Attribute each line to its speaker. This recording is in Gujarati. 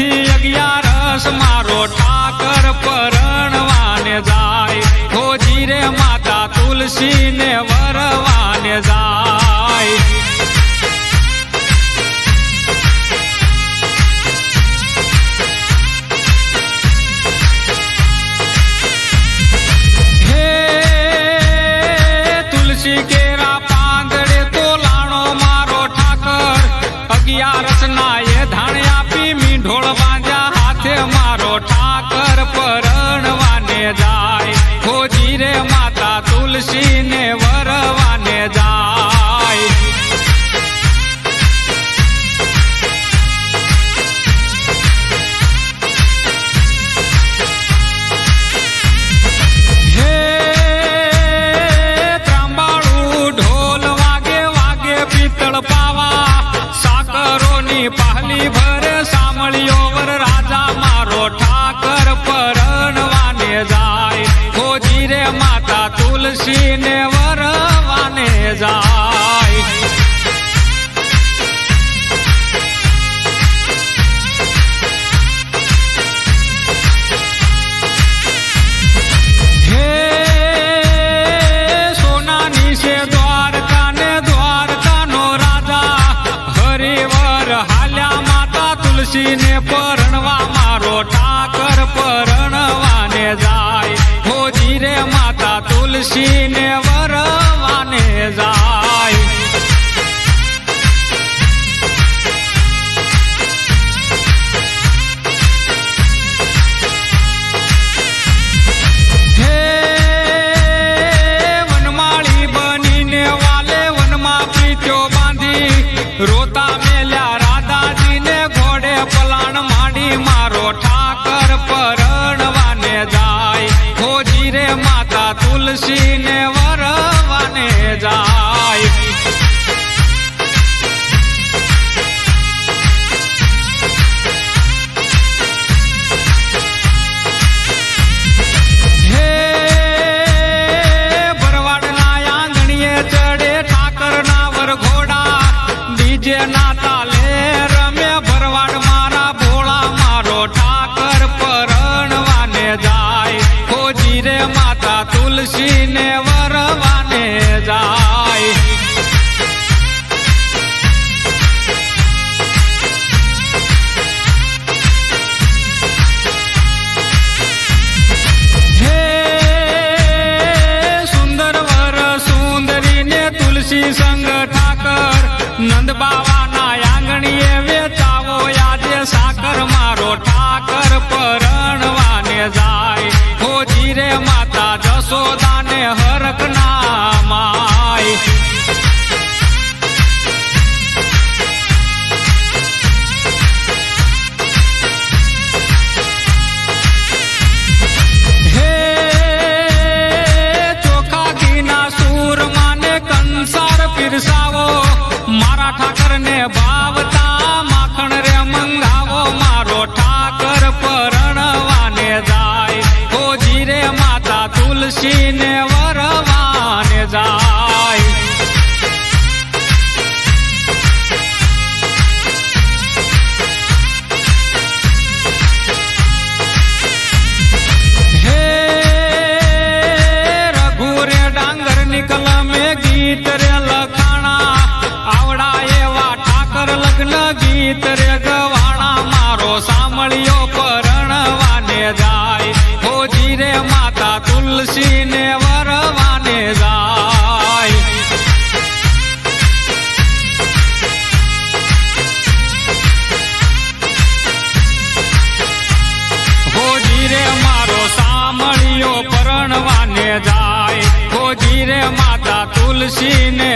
Speaker 1: થી 11 મારો ઠાકર પરણવાને જાય હોજી રે માતા તુલસી ને વરવાને જાય કેરા પાંદડે તો લાણો મારો ઠાકર 11 ના એ ધાણ આપી મીંઢોળ બાંધ્યા હાથે મારો ઠાકર પરણવાને જાય હોજી રે માતા તુલસી ને વરવાને જાય પહલી ભરે સાંભળ્યો વર રાજા મારો ઠાકર પરણવાને જાય હોજી રે માતા તુલસી ને વરવાને જાય હે સોનાની છે દ્વારકા ને દ્વારકાનો રાજા હરિવર હાલ્યા માતા તુલસી ને પરણવા મારો ઠાકર પરણવાને જાય હોજી રે માતા તુલસી ને વરવાને જાય હે વનમાળી બનીને વાલે વનમાં પ્રીત્યો બાંધી રોતા મેલ્યા રાધાજી ને ઘોડે પલાણ માંડી મારો ઠાકર પરણવાને જાય હોજી રે માતા તુલસી ને વરવાને જાય હે ભરવાડના આંગણીએ ચડે ઠાકર ના વર ઘોડા ડીજે ના તાલે રમે ભરવાડ મારા ભોળા મારો ઠાકર પરણવાને જાય હોજી રે માતા તુલસી ને વરવાને જાય હે સુંદર વર સુંદરી ને તુલસી સંગ ઠાકર નંદ બાવાના આંગણીએ વેચાવો આજે સાકર મારો ઠાકર પરણવાને જાય હોજી રે માતા જશોદાને હરખ ના માય હે ચોખા ઘીના સૂર માને કંસાર પીરસાવો મારા ઠાકર ને ભાવતા માખણ રે મંગાવો મારો ઠાકર પરણવાને જાય હોજી રે માતા તુલસી ને વરવાને જાય હે રઘુ રે ડાંગર નિકલ મે ગીત રે લખાણા આવડા એવા ઠાકર લગ્ન ગીત રે ગવાણા મારો સાંભળ્યો પરણવાને જાય હોજી રે માતા તુલસી ને વરવાને જાય હોજી રે મારો સાંભળ્યો પરણવાને જાય હોજી રે માતા તુલસી ને